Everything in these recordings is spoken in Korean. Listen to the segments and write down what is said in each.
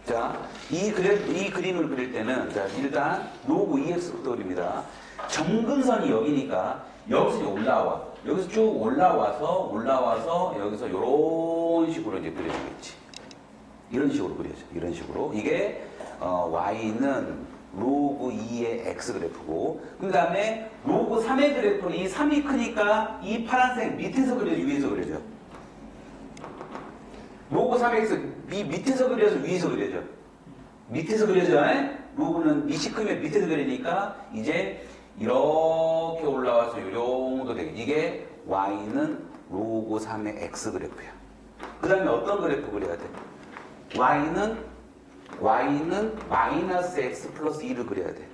자, 이 그림을 그릴 때는, 자, 일단 로그 2x부터 그립니다. 점근선이 여기니까 여기서 이제 올라와. 여기서 쭉 올라와서 여기서 이런 식으로 이제 그려지겠지. 이런 식으로 그려져. 이런 식으로. 이게 y는 로그 2의 x 그래프고, 그 다음에 로그 3의 그래프는 이 3이 크니까 이 파란색 밑에서 그려져, 위에서 그려져. 로그 3x 밑에서 그려서 위에서 그려져. 밑에서 그려져. 로그는 밑이 크면 밑에서 그리니까 이제 이렇게 올라와서 이 정도 되게. 이게 y는 로그 3의 x 그래프야. 그 다음에 어떤 그래프 그려야 돼? y는 마이너스 x 플러스 2를 그려야 돼.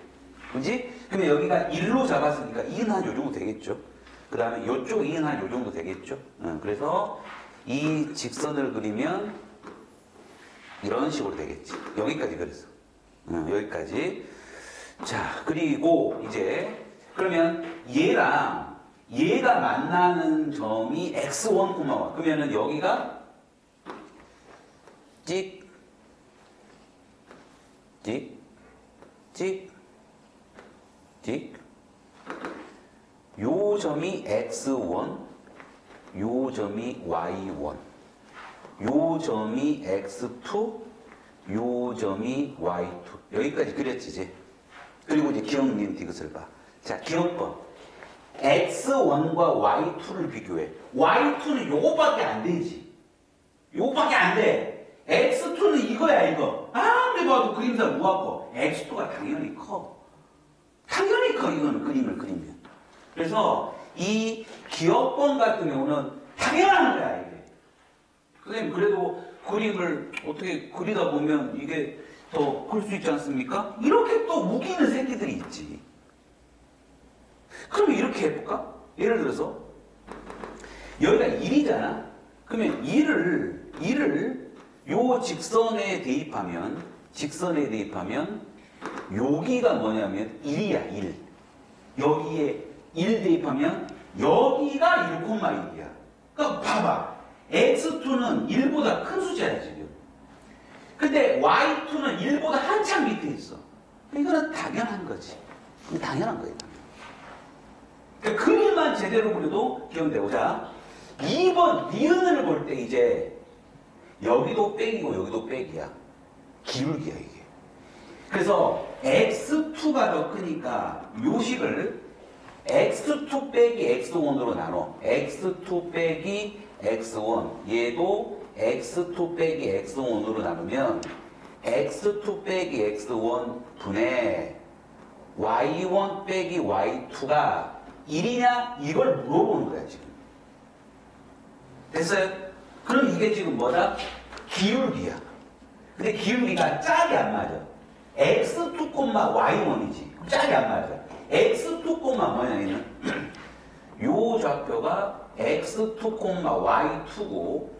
그지? 그러면 여기가 1로 잡았으니까 2는 한 요 정도 되겠죠. 그 다음에 이쪽 2는 한 요 정도 되겠죠. 그래서 이 직선을 그리면 이런 식으로 되겠지. 여기까지 그랬어. 여기까지. 자, 그리고 이제 그러면 얘랑 얘가 만나는 점이 x1, 1. 그러면은 여기가 찍, 찍, 찍, 찍. 요 점이 x1, 요 점이 y1, 요 점이 x2, 요 점이 y2. 여기까지 그렸지, 이제. 그리고 이제 기억님 디귿을 봐. 자, 기억번. x1과 y2를 비교해. y2는 요거밖에 안 되지. 요거밖에 안 돼. x2는 이거야, 이거. 아무리 봐도 그림자 무겁고. x2가 당연히 커. 당연히 커, 이거는 그림을 그리면. 그래서 이 기억번 같은 경우는 당연한 거야, 이게. 선생님, 그래도 그림을 어떻게 그리다 보면 이게 더 클 수 있지 않습니까? 이렇게 또 우기는 새끼들이 있지. 그러면 이렇게 해볼까? 예를 들어서 여기가 1이잖아. 그러면 1을 요 직선에 대입하면 여기가 뭐냐면 1이야, 1. 여기에 1 대입하면 여기가 1,1이야. 그러니까 봐봐. x2는 1보다 큰 숫자야, 지금. 근데 y2는 1보다 한참 밑에 있어. 이거는 당연한 거지. 당연한 거예요. 그러니까 그림만 제대로 그려도 기억되고. 자, 2번 니은을 볼 때 이제 여기도 백이고 여기도 백이야. 기울기야, 이게. 그래서 x2가 더 크니까 요식을 x2 빼기 x1으로 나눠. x2 빼기 x1. 얘도 x2 빼기 x1으로 나누면 x2 빼기 x1 분의 y1 빼기 y2가 1이냐? 이걸 물어보는 거야, 지금. 됐어요? 그럼 이게 지금 뭐다? 기울기야. 근데 기울기가 짝이 안 맞아. x2, y1이지. 짝이 안 맞아. x2, 뭐냐, 얘는? 요 좌표가 x2, y2고,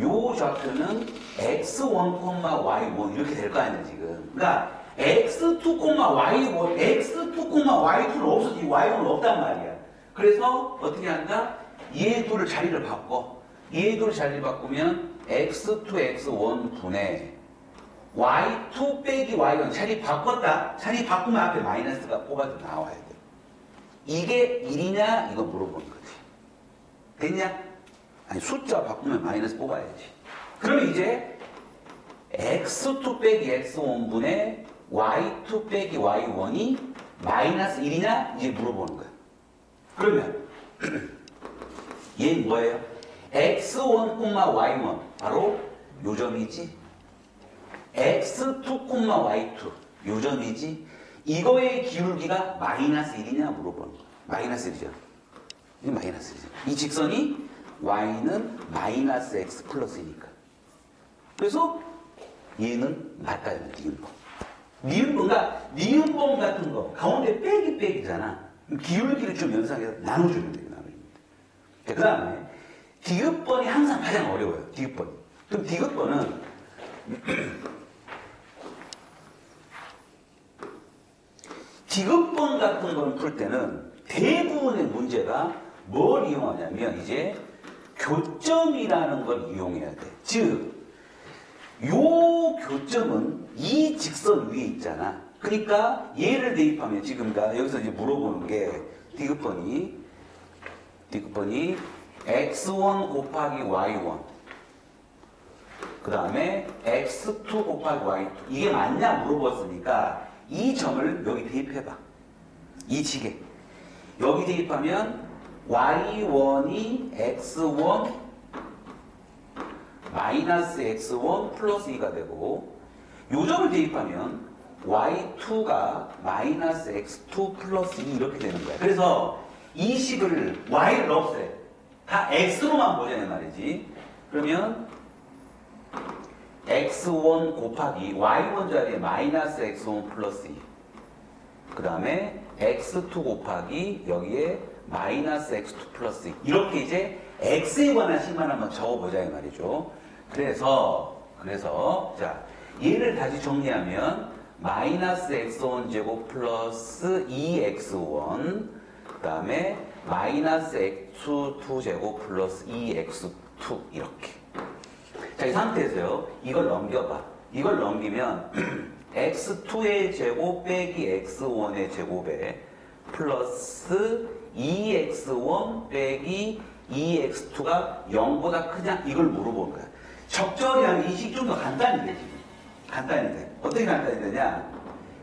요 좌표는 x1, y1 이렇게 될 거 아니야, 지금. 그러니까 x2, y1, x2, y2는 없어지, y1은 없단 말이야. 그래서 어떻게 한다? 얘 둘을 자리를 바꿔. 얘 둘 자리를 바꾸면 x2, x1 분의 y2 빼기 y1 자리 바꿨다. 자리 바꾸면 앞에 마이너스가 뽑아서 나와야 돼. 이게 1이냐? 이거 물어보는 거지. 됐냐? 아니, 숫자 바꾸면 마이너스 뽑아야지. 그럼 이제 x2 빼기 x1 분의 y2 빼기 y1이 마이너스 1이냐? 이제 물어보는 거야. 그러면 얘는 뭐예요? x1, y1 바로 요 점이지. x2, y2 요 점이지. 이거의 기울기가 마이너스 1이냐 물어보는 거야. 마이너스 1이죠. 이 마이너스 1이죠. 이 직선이 y는 마이너스 x 플러스니까. 그래서 얘는 맞다요. 니은번. 니은번과 니은번 같은 거 가운데 빼기잖아. 기울기를 좀 연상해서 나눠주면 돼요. 그 다음에 디귿번이 항상 가장 어려워요. 디귿번. 그럼 디귿번은 디귿번 같은 걸 풀 때는 대부분의 문제가 뭘 이용하냐면 이제 교점이라는 걸 이용해야 돼. 즉 요 교점은 이 직선 위에 있잖아. 그러니까 얘를 대입하면 지금 여기서 이제 물어보는 게 디귿번이 x1 곱하기 y1 그 다음에 x2 곱하기 y2 이게 맞냐 물어봤으니까 이 점을 여기 대입해봐. 이 지게 여기 대입하면 y1이 x1 마이너스 x1 플러스 2가 되고 요 점을 대입하면 y2가 마이너스 x2 플러스 2 이렇게 되는 거야. 그래서 이 식을 y를 없애. 다 x로만 보자는 말이지. 그러면 x1 곱하기 y1 자리에 마이너스 x1 플러스 2. 그 다음에 x2 곱하기 여기에 마이너스 x2 플러스 2. 이렇게 이제 x에 관한 식만 한번 적어보자 이 말이죠. 그래서 자 얘를 다시 정리하면 마이너스 x1 제곱 플러스 2x1 그 다음에 마이너스 x2 제곱 플러스 2x2 이렇게. 자, 이 상태에서요 이걸 넘겨봐. 이걸 넘기면 x2의 제곱 빼기 x1의 제곱에 플러스 2x1 빼기 2x2가 0보다 크냐 이걸 물어보는 거야. 적절히 하면 이 식 좀 더 간단히 돼 지금. 간단히 돼. 어떻게 간단히 되냐?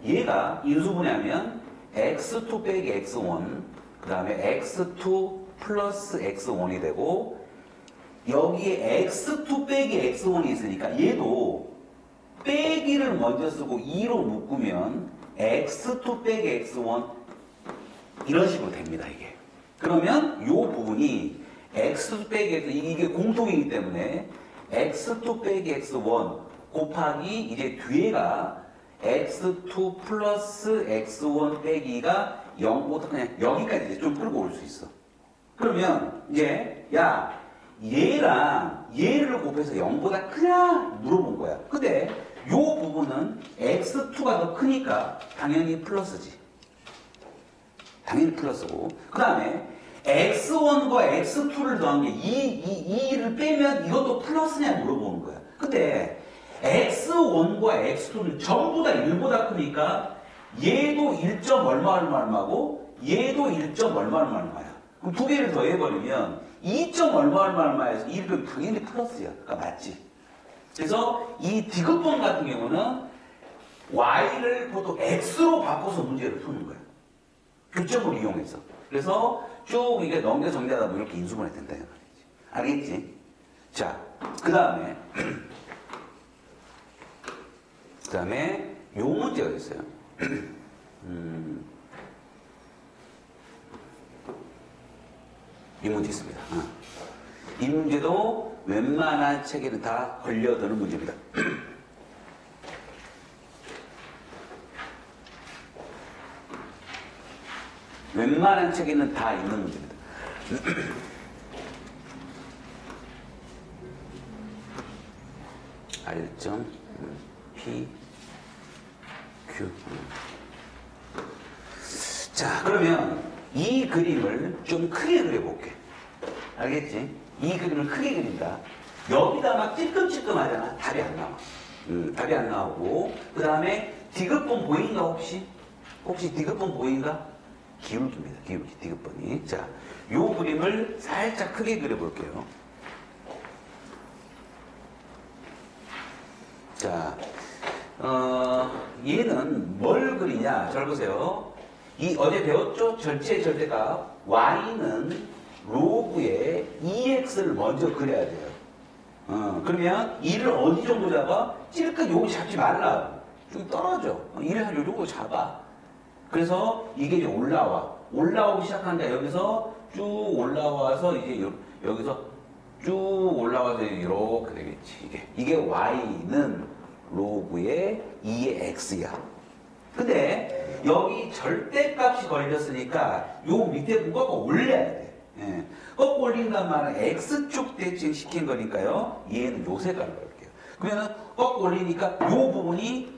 얘가 인수분해하면 x2 빼기 x1 그 다음에 x2 플러스 x1이 되고 여기에 x2 빼기 x1이 있으니까 얘도 빼기를 먼저 쓰고 2로 묶으면 x2 빼기 x1 이런 식으로 됩니다 이게. 그러면 이 부분이 x2 빼기 x1 이게 공통이기 때문에 x2 빼기 x1 곱하기 이제 뒤에가 x2 플러스 x1 빼기가 0보다 그냥 여기까지 이제 좀 끌고 올 수 있어. 그러면 이제 야 얘랑 얘를 곱해서 0보다 크냐 물어본 거야. 근데 요 부분은 x2가 더 크니까 당연히 플러스지. 당연히 플러스고 그 다음에 x1과 x2를 더한 게 2를 빼면 이것도 플러스냐 물어보는 거야. 근데 x1과 x2는 전부 다 1보다 크니까 얘도 1점 얼마고 얘도 1점 얼마야. 그럼 두 개를 더해버리면 2점 얼마에서 1은 당연히 플러스야. 그러니까 맞지. 그래서 이 디귿번 같은 경우는 y를 보통 x로 바꿔서 문제를 푸는 거야. 교점을 이용해서. 그래서 쭉 이게 넘겨 정리하다 보면 이렇게 인수분해 된다. 알겠지? 자, 그 다음에 요 문제가 있어요. 이 문제 있습니다. 이 문제도 웬만한 책에는 다 걸려드는 문제입니다. 웬만한 책에는 다 있는 문제입니다. R.P Q. 자, 그러면 이 그림을 좀 크게 그려볼게. 알겠지? 이 그림을 크게 그린다. 여기다 막 찔끔찔끔 하잖아. 답이 안 나와. 답이 안 나오고. 그 다음에 디귿번 보인가 혹시? 혹시 디귿번 보인가? 기울기입니다. 기울기, 디귿번이. 자, 요 그림을 살짝 크게 그려볼게요. 자, 얘는 뭘 그리냐? 잘 보세요. 어제 배웠죠? 전체 절대값 y는 로그의 2x를 먼저 그려야 돼요. 그러면 2를 어디 정도 잡아? 찔끔 여기 잡지 말라. 좀 떨어져. 2를 한 요 정도 잡아. 그래서 이게 이제 올라오기 시작한다. 여기서 쭉 올라와서 이제 여기서 쭉 올라와서 이렇게 되겠지. 이게 y는 로그의 2의 x야. 근데 여기 절대값이 걸렸으니까 요 밑에 부분 꺾어 올려야 돼. 예. 꺾어 올린단 말은 x축 대칭 시킨 거니까요. 얘는 요 색깔로 할게요. 그러면은 꺾어 올리니까 요 부분이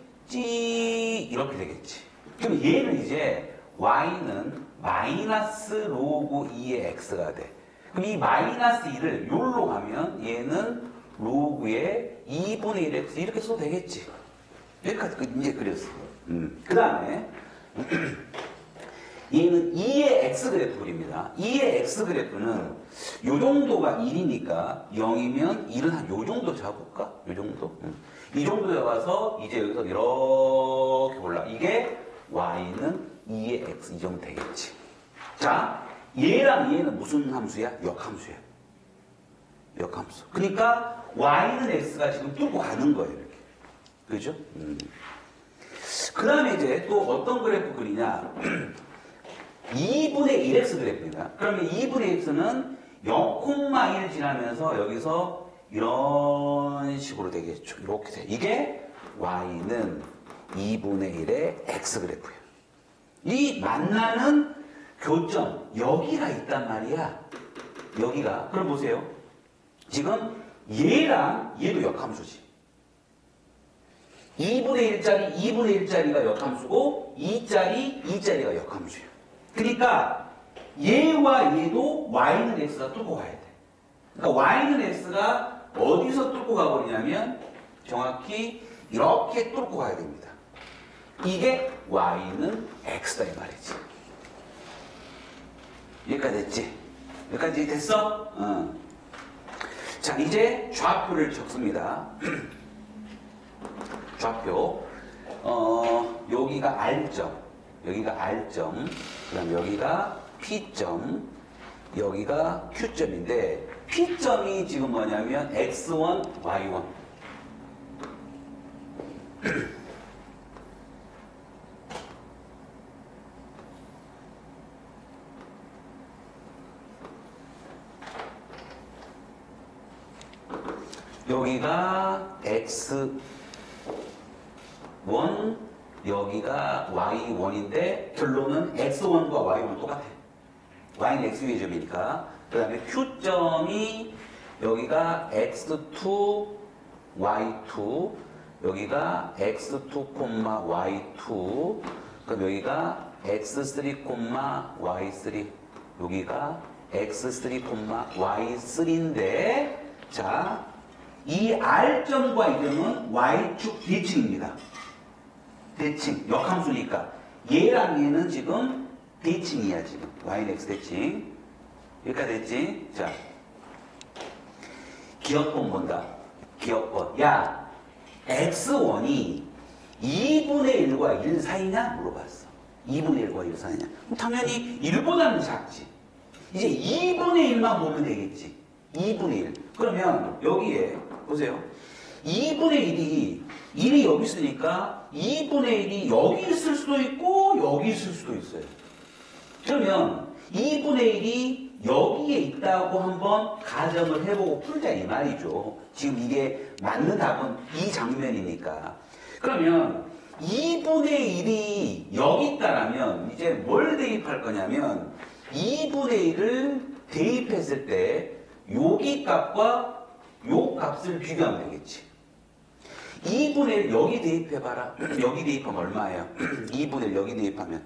이렇게 되겠지. 그럼 얘는 이제 y는 마이너스 로그 2의 x가 돼. 그럼 이 마이너스 2를 요로 가면 얘는 로그의 2분의 1x 이렇게 써도 되겠지. 여기까지 이제 그렸어. 그 다음에 얘는 2의 x 그래프 그립니다. 2의 x 그래프는 요 정도가 1이니까 0이면 1은 한 요 정도 잡을까? 요 정도? 이 정도 잡아서 이제 여기서 이렇게 올라. 이게 y는 2의 x 이 정도 되겠지. 자, 얘랑 얘는 무슨 함수야? 역함수야. 역함수. 그러니까 y는 x가 지금 뚫고 가는 거예요. 이렇게. 그죠? 그 다음에 이제 또 어떤 그래프 그리냐? 2분의 1x 그래프입니다. 그러면 2분의 x는 0,1 지나면서 여기서 이런 식으로 되겠죠. 이렇게 돼. 이게 y는 2분의 1의 x 그래프예요. 이 만나는 교점 여기가 있단 말이야. 여기가. 그럼 보세요. 지금 얘랑 얘도 역함수지. 2분의 1짜리 2분의 1짜리가 역함수고 2짜리가 역함수예요. 그러니까 얘와 얘도 y는 x가 뚫고 가야 돼. 그러니까 y는 x가 어디서 뚫고 가버리냐면 정확히 이렇게 뚫고 가야 됩니다. 이게 y는 x다 이 말이지. 여기까지 됐지? 여기까지 됐어? 자, 이제 좌표를 적습니다. 좌표. 여기가 R점. 여기가 R점, 그 다음 여기가 P점, 여기가 Q점인데 P점이 지금 뭐냐면 X1, Y1. 여기가 X1, 여기가 Y1인데 결론은 X1과 Y1은 똑같아. Y는 X위의 점이니까. 그 다음에 Q점이 여기가 X2, Y2, 여기가 X2, Y2, 그럼 여기가 X3, Y3, 여기가 X3, Y3인데 자, 이 R점과 이 점은 Y축 대칭입니다. 대칭, 역함수니까 얘랑 얘는 지금 대칭이야. 지금 y는 x 대칭. 여기까지 됐지? 자, 기억번 본다. 기억번. 야, x1이 2분의 1과 1 사이냐? 물어봤어. 2분의 1과 1 사이냐? 그럼 당연히 1보다는 작지. 이제 2분의 1만 보면 되겠지. 2분의 1. 그러면 여기에 보세요. 2분의 1이 여기 있으니까 2분의 1이 여기 있을 수도 있고 여기 있을 수도 있어요. 그러면 2분의 1이 여기에 있다고 한번 가정을 해보고 풀자 이 말이죠. 지금 이게 맞는 답은 이 장면이니까. 그러면 2분의 1이 여기 있다라면 이제 뭘 대입할 거냐면 2분의 1을 대입했을 때 여기 값과 요 값을 비교하면 되겠지. 2분의 1 여기 대입해봐라. 여기 대입하면 얼마예요? 2분의 1 여기 대입하면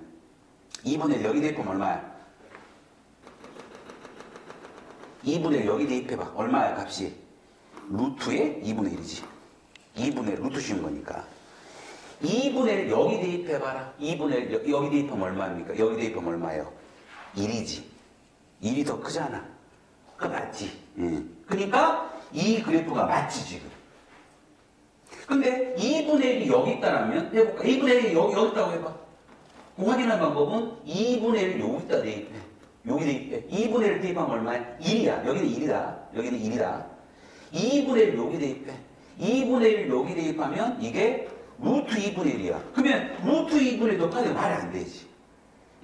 2분의 1 여기 대입하면 얼마야? 2분의 1 여기 대입해봐. 얼마야 값이? 루트에 2분의 1이지. 2분의 1 루트 씌운 거니까. 2분의 1 여기 대입해봐라. 2분의 1 여기 대입하면 얼마입니까? 여기 대입하면 얼마예요? 1이지. 1이 더 크잖아. 그거 맞지? 예. 그러니까 이 그래프가 맞지 지금. 근데 2분의 1이 여기 있다라면 해볼까? 2분의 1이 여기 있다고 해봐. 확인할 방법은 2분의 1을 여기다 대입해. 여기 대입해. 2분의 1 대입하면 얼마야? 1이야. 여기는 1이다. 여기는 1이다. 2분의 1 여기 대입해. 2분의 1 여기 대입하면 이게 루트 2분의 1이야. 그러면 루트 2분의 1 높아지면 말이 안 되지.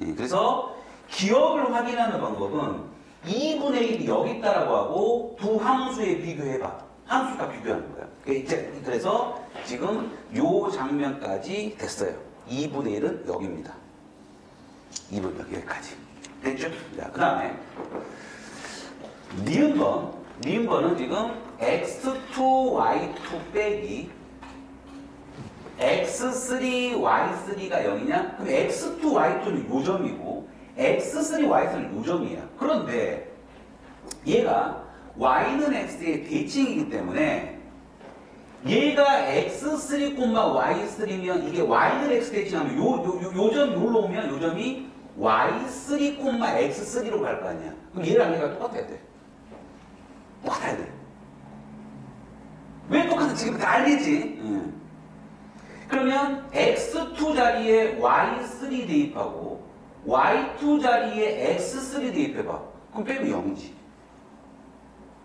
예, 그래서 기억을 확인하는 방법은 2분의 1이 여기 있다라고 하고 두 함수에 비교해봐. 함수가 비교하는 거야. 그래서 지금 요 장면까지 됐어요. 2분의 1은 여기입니다. 2분의 1 여기까지. 됐죠? 자, 그 다음에 니은번은 지금 x2, y2 빼기 x3, y3가 0이냐? 그럼 x2, y2는 요점이고 x3, y3는 요점이야. 그런데 얘가 y는 x의 대칭이기 때문에 얘가 x3, y3면 이게 y는 x 대칭하면 요점 요로 오면 요점이 y3, x3로 갈 거 아니야. 그럼 얘랑 얘가 똑같아야 돼. 똑같아야 돼. 왜 똑같은지 지금 다 알겠지? 그러면 x2 자리에 y3 대입하고 y2 자리에 x3 대입해봐. 그럼 빼면 0이지.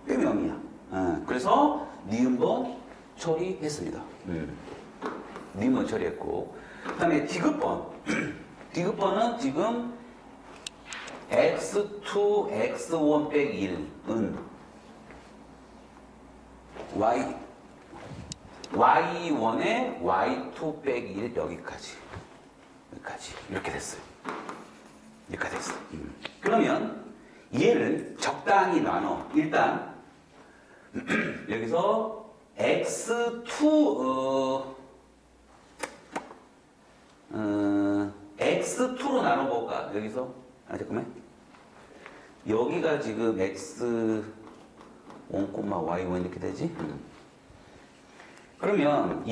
빼면 0이야. 그래서 니은번 처리했습니다. 니은번 처리했고 그 다음에 디귿번. 디귿번은 지금 x2, x1 빼기 1은 y1에 y2 빼기 1 여기까지 이렇게 됐어요. 여기까지 됐어. 그러면 얘를 적당히 나눠. 일단 여기서 x2로 나눠볼까? 여기서 잠깐만. 여기가 지금 x1, y1 이렇게 되지? 그러면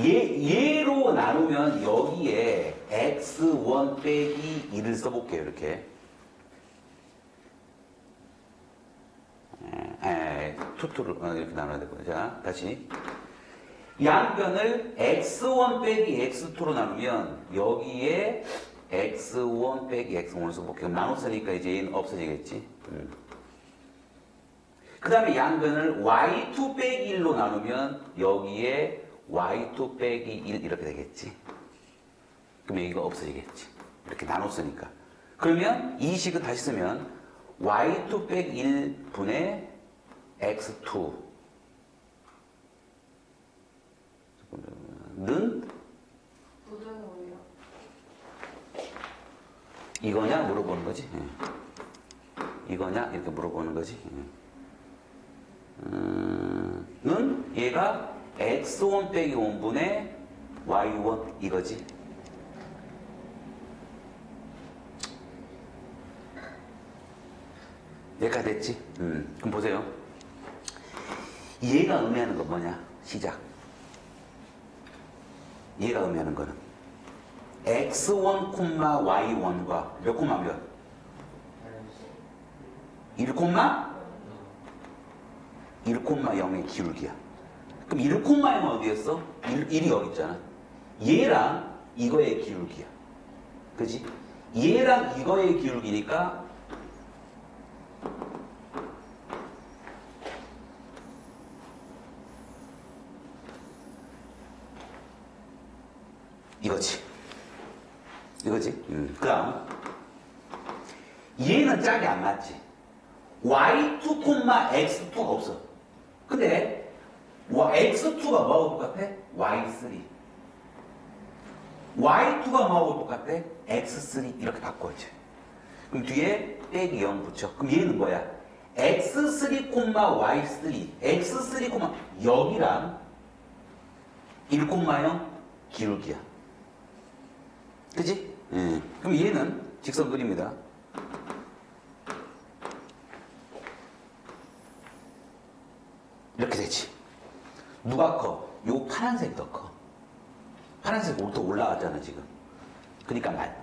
얘로 나누면 여기에 x1 빼기 2를 써볼게요. 이렇게. 투투를 이렇게 나눠야 되고요. 자, 다시. 양변을 x1 빼기 x2로 나누면 여기에 x1 빼기 x1을 써볼게요. 나눴으니까 이제 얘는 없어지겠지. 그 다음에 양변을 y2 빼기 1로 나누면 여기에 y2 빼기 1 이렇게 되겠지. 그럼 여기가 없어지겠지. 이렇게 나눴으니까. 그러면 이 식은 다시 쓰면 y2 빼기 1분의 x2 는 이거냐 물어보는 거지. 이거냐 이렇게 물어보는 거지. 는 얘가 x1 빼기 5분의 y1 이거지. 여기까지 됐지? 그럼 보세요. 얘가 의미하는 건 뭐냐? 시작. 얘가 의미하는 거는 x1, y1과 몇 콤마 몇? 1,0의 기울기야. 그럼 1,0은 어디였어? 1이 여기 있잖아. 얘랑 이거의 기울기야. 그지? 얘랑 이거의 기울기니까 이거지. 그 다음 얘는 짝이 안 맞지. y2, x2가 없어. 근데 x2가 뭐하고 똑같아? y3. y2가 뭐하고 똑같아? x3 이렇게 바꿔야지. 그럼 뒤에 빼기 0 붙여. 그럼 얘는 뭐야? x3, y3 x3, 여기랑 1,0 기울기야. 그치? 그럼 얘는 직선 그립니다. 이렇게 되지. 누가 커? 요 파란색이 더 커. 파란색 더 올라갔잖아 지금. 그러니까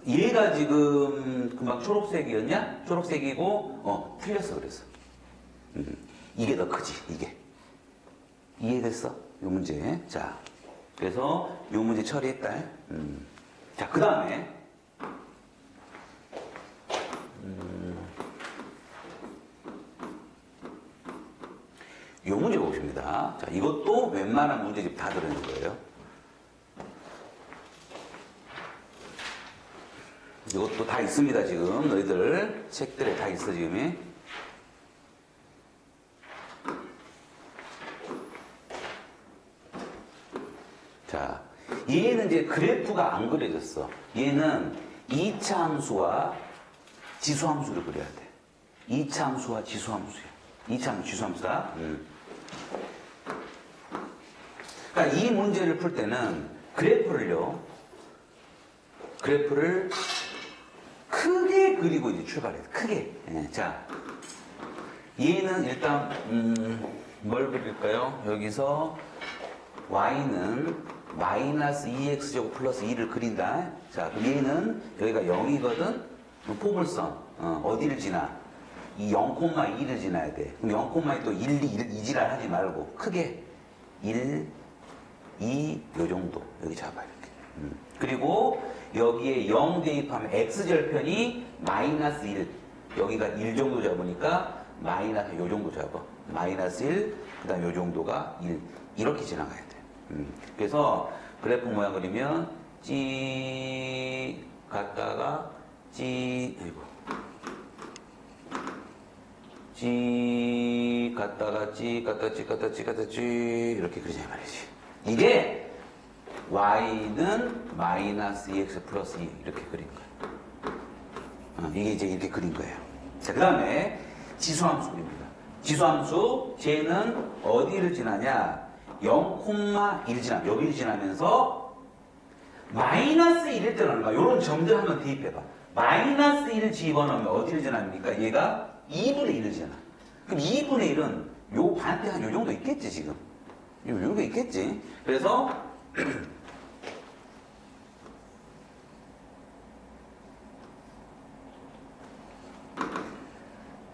얘가 지금 금방 초록색이었냐? 초록색이고 틀렸어 그랬어. 이게 더 크지 이게. 이해됐어? 요 문제. 자, 그래서 요 문제 처리했다. 자, 그 다음에 요 문제 보십니다. 자, 이것도 웬만한 문제집 다 들어있는 거예요. 이것도 다 있습니다, 지금. 너희들 책들에 다 있어, 지금. 자, 얘는 이제 그래프가 안 그려졌어. 얘는 2차 함수와 지수함수를 그려야 돼. 2차 함수와 지수함수야. 2차 함수, 지수함수다. 그러니까 이 문제를 풀 때는 그래프를 크게 그리고 이제 출발해야 돼. 크게. 예, 자, 얘는 일단 뭘 그릴까요? 여기서 y는 마이너스 2x제곱 플러스 2를 그린다. 자, 그럼 얘는 여기가 0이거든. 포물선 어디를 지나? 이 0,2를 지나야 돼. 그럼 0,2 또 1, 2 이지랄 하지 말고 크게 1, 2 요 정도 여기 잡아 이렇게. 그리고 여기에 0 대입하면 x절편이 마이너스 1. 여기가 1 정도 잡으니까 마이너스 요 정도 잡아. 마이너스 1, 그 다음 요 정도가 1. 이렇게 지나가야 돼. 그래서 그래프 모양 그리면 찌 갔다가 찌 아이고 찌 갔다가 찌 갔다 찌 갔다 찌 갔다 찌 이렇게 그리자 말이지. 이게 y는 마이너스 2x 플러스 2 이렇게 그린 거야. 이게 이제 이렇게 그린 거예요. 자, 그 다음에 지수함수 그립니다. 지수함수 쟤는 어디를 지나냐? 0,1 지나 여기를 지나면서 마이너스 1일 때는 얼마? 요런 점들 한번 대입해봐. 마이너스 1을 집어넣으면 어디를 지납니까? 얘가 2분의 1을 지나. 그럼 2분의 1은 요 반대 한 요 정도 있겠지 지금. 요게 있겠지. 그래서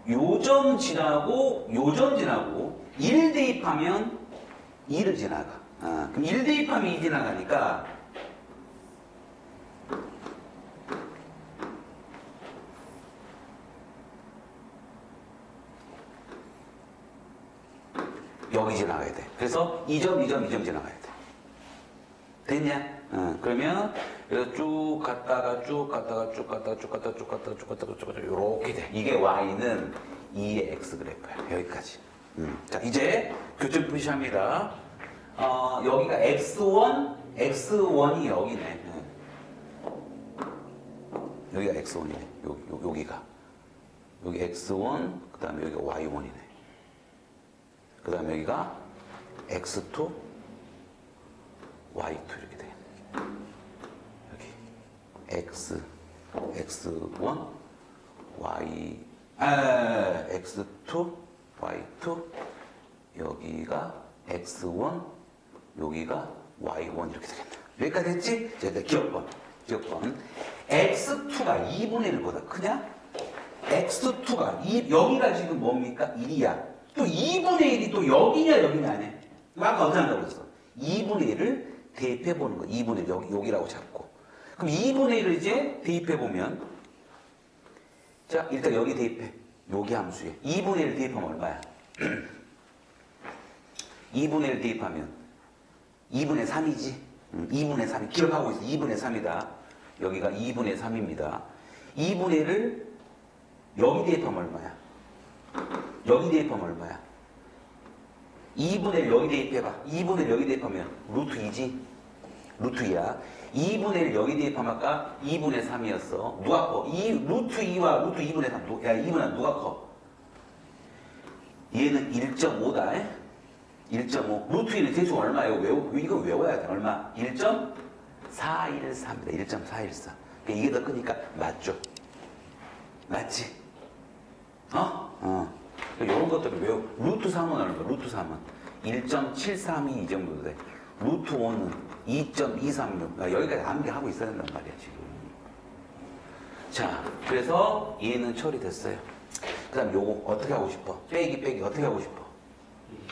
요점 지나고 요점 지나고 1 대입하면 2를 지나가. 그럼 1 대입하면 2 지나가니까 여기 지나가야 돼. 그래서 2점, 2점, 2점 지나가야 돼. 됐냐? 그러면 그래서 쭉 갔다가 쭉 갔다가 쭉 갔다가 쭉 갔다가 쭉 갔다가 쭉 갔다가 쭉 갔다가 이렇게 돼. 이게 y는 2의 x 그래프야. 여기까지. 자, 이제 교점 표시합니다. 여기가 x1, x1이 여기네. 여기가 x1이네. 여기가. 여기 x1, 그 다음에 여기가 y1이네. 그 다음에 여기가 x2, y2 이렇게 되겠네. 여기 x1, x2, y2, 여기가 x1, 여기가 y1 이렇게 되겠네. 여기까지 됐지? 자, 일단 기억번. x2가 2분의 1보다 크냐? x2가 여기가 지금 뭡니까? 1이야. 또 2분의 1이 또 여기냐 여기냐 아니야? 아까 어떻게 한다고 그랬어? 2분의 1을 대입해보는 거야. 2분의 1 여기라고 잡고. 그럼 2분의 1을 이제 대입해보면 자, 일단 여기 대입해. 여기 함수에 2분의 1 대입하면 얼마야? 2분의 1 대입하면 2분의 3이지? 2분의 3. 기억하고 있어. 2분의 3이다. 여기가 2분의 3입니다. 2분의 1을 여기 대입하면 얼마야? 여기 대입하면 얼마야? 2분의 1 여기 대입해봐. 2분의 1 여기 대입하면 루트 2지? 루트 2야. 2분의 1 여기 대입하면 아까 2분의 3이었어. 누가 커? 루트 2와 루트 2분의 3. 야, 2분의 3 누가 커? 얘는 1.5다. 1.5. 루트 2는 대충 얼마예요? 이거 외워야 돼. 얼마? 1.413입니다. 1.414. 이게 더 크니까 맞죠? 맞지? 이런 것들을 외워. 루트 3은 얼마? 루트 3은 1.732 이 정도 돼. 루트 5는 2.236. 여기까지 암기하고 있어야 된단 말이야, 지금. 자, 그래서 얘는 처리됐어요. 그 다음 요거 어떻게 하고 싶어? 빼기 어떻게 하고 싶어?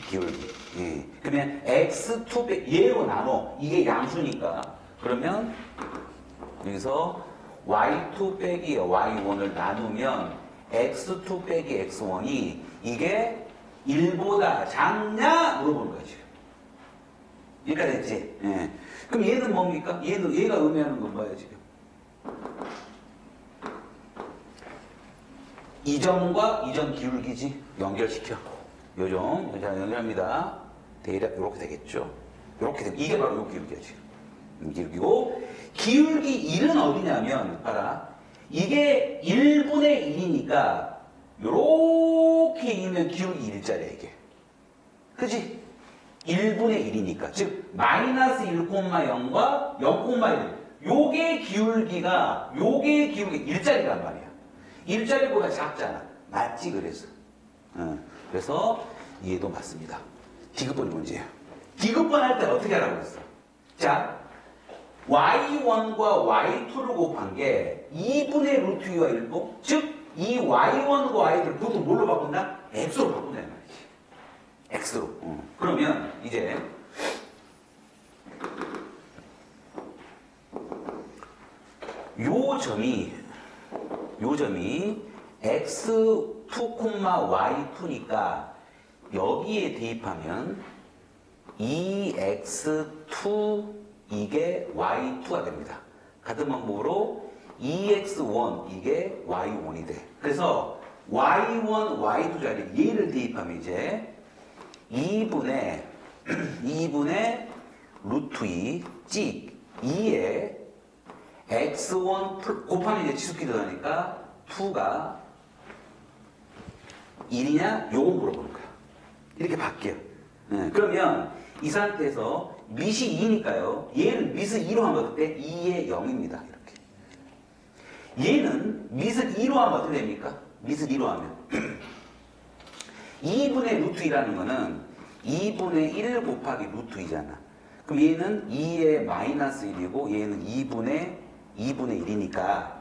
기울기. 예. 그러면 x2 빼기 얘로 나눠. 이게 양수니까. 그러면 여기서 y2 빼기 y1을 나누면 x2 빼기 x1이 이게 1보다 작냐? 물어보는 거야, 지금. 여기까지 됐지? 예. 그럼 얘는 뭡니까? 얘가 의미하는 건 뭐야, 지금? 이 점과 이 점 기울기지? 연결시켜. 요점, 연결합니다. 대략 이렇게 되겠죠? 이렇게 되면 이게 바로 요 기울기야, 지금. 기울기고, 기울기 1은 어디냐면, 봐라. 이게 1분의 1이니까, 요렇게 있는 기울기 1자리야, 이게. 그지? 1분의 1이니까. 즉, 마이너스 1,0과 0,1. 요게 기울기가 1자리란 말이야. 일자리보다 작잖아. 맞지 그래서. 그래서 얘도 맞습니다. 디귿번이 문제예요. 디귿번 할 때 어떻게 하라고 했어? 자, y1과 y2를 곱한 게 2분의 루트 2와 1도? 즉, 이 y1과 y2를 보통 뭘로 바꾼다? x로 바꾼다는 말이지. x로. 그러면 이제 요 점이 x2, y2니까 여기에 대입하면 2x2 이게 y2가 됩니다. 같은 방법으로 2x1 이게 y1이 돼. 그래서 y1, y2 자리에 얘를 대입하면 이제 2분의 루트 2 찍 2에 x1 곱하면 이제 지수끼리 들어가니까 2가 1이냐? 요거 물어보는 거야. 이렇게 바뀌어. 그러면 이 상태에서 밑이 2니까요. 얘는 밑을 2로 하면 어때? 2의 0입니다. 이렇게. 얘는 밑을 2로 하면 어떻게 됩니까? 밑을 2로 하면 2분의 루트 2라는 거는 2분의 1 곱하기 루트 2잖아. 그럼 얘는 2의 마이너스 1이고 얘는 2분의 1이니까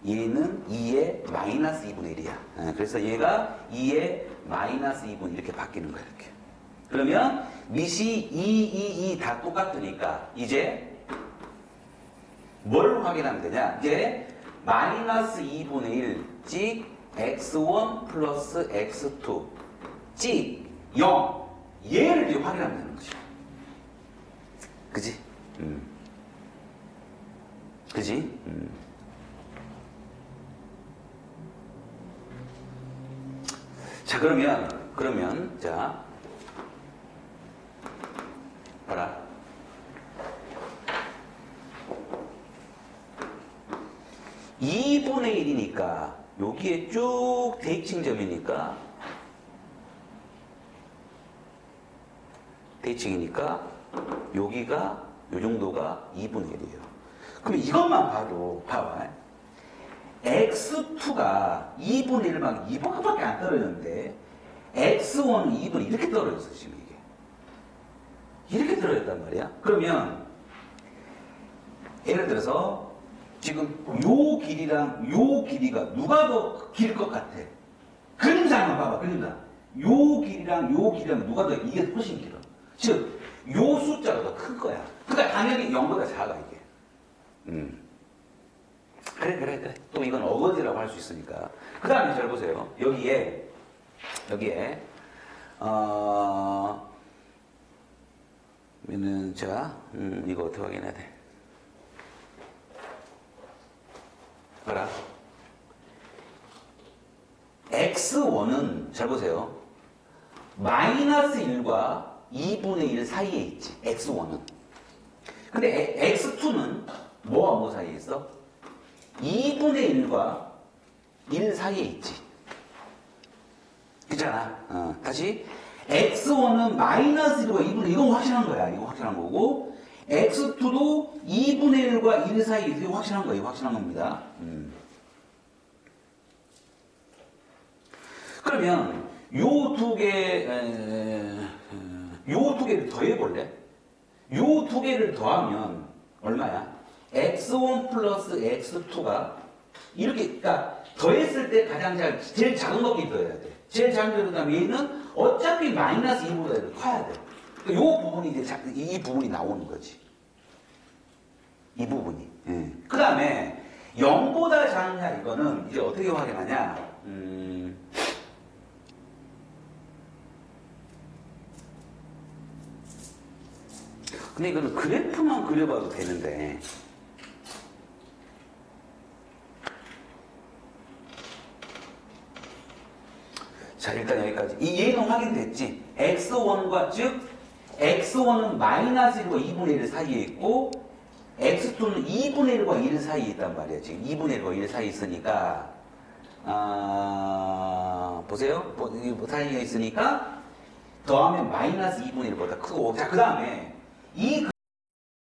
얘는 2의 마이너스 2분의 1이야. 그래서 얘가 2의 마이너스 2분의 이렇게 바뀌는 거야. 이렇게. 그러면 밑이 2 다 똑같으니까 이제 뭘 확인하면 되냐? 이제 마이너스 2분의 1 찍 x1 플러스 x2 찍 0 얘를 이제 확인하면 되는 거죠. 그지? 그지? 자, 그러면, 자, 봐라. (2분의 1이니까) 여기에 쭉 대칭점이니까 여기가 요 정도가 2분의 1이에요. 그럼 이것만 봐도 봐봐. x2가 2분의 1만 2번밖에 안 떨어졌는데 x1은 2분의 이렇게 떨어졌어 지금 이게. 이렇게 떨어졌단 말이야. 그러면 예를 들어서 지금 요 길이랑 요 길이가 누가 더 길 것 같아? 그림상만 봐봐. 그림상. 요 길이랑 요 길이랑 누가 더 이게 훨씬 길어. 즉 요 숫자가 더 큰 거야. 그러니까 당연히 0보다 작아 이게. 그래. 또 이건 어거지라고 할 수 있으니까. 그 다음에 잘 보세요. 여기에 그러면은 자, 이거 어떻게 확인해야 돼? 봐라. x1은 잘 보세요. 마이너스 1과 2분의 1 사이에 있지. x1은. 근데 x2는 뭐와 뭐 사이에 있어? 2분의 1과 1 사이에 있지. 그잖아. 다시. x1은 마이너스 1과 2분의 1, 이건 확실한 거야. 이거 확실한 거고. x2도 2분의 1과 1 사이에 있어. 이거 확실한 거야. 이거 확실한 겁니다. 그러면 요 두 개를 더해볼래? 요 두 개를 더하면 얼마야? x1 플러스 x2가 이렇게, 그러니까 더했을 때 가장 제일 작은 것끼리 더해야 돼. 제일 작은 것끼리 더하면 얘는 어차피 마이너스 2보다 커야 돼. 그러니까 요 부분이 이제 이 부분이 나오는 거지. 이 부분이. 그 다음에 0보다 작냐 이거는 이제 어떻게 확인하냐? 근데 이거는 그래프만 그려봐도 되는데. 자, 일단 여기까지. 얘는 확인됐지? x1과 즉 x1은 마이너스 1과 2분의 1 사이에 있고 x2는 2분의 1과 1 사이에 있단 말이야. 지금 2분의 1과 1 사이에 있으니까 보세요. 사이에 있으니까 더하면 마이너스 2분의 1보다 크고. 자, 그 다음에 이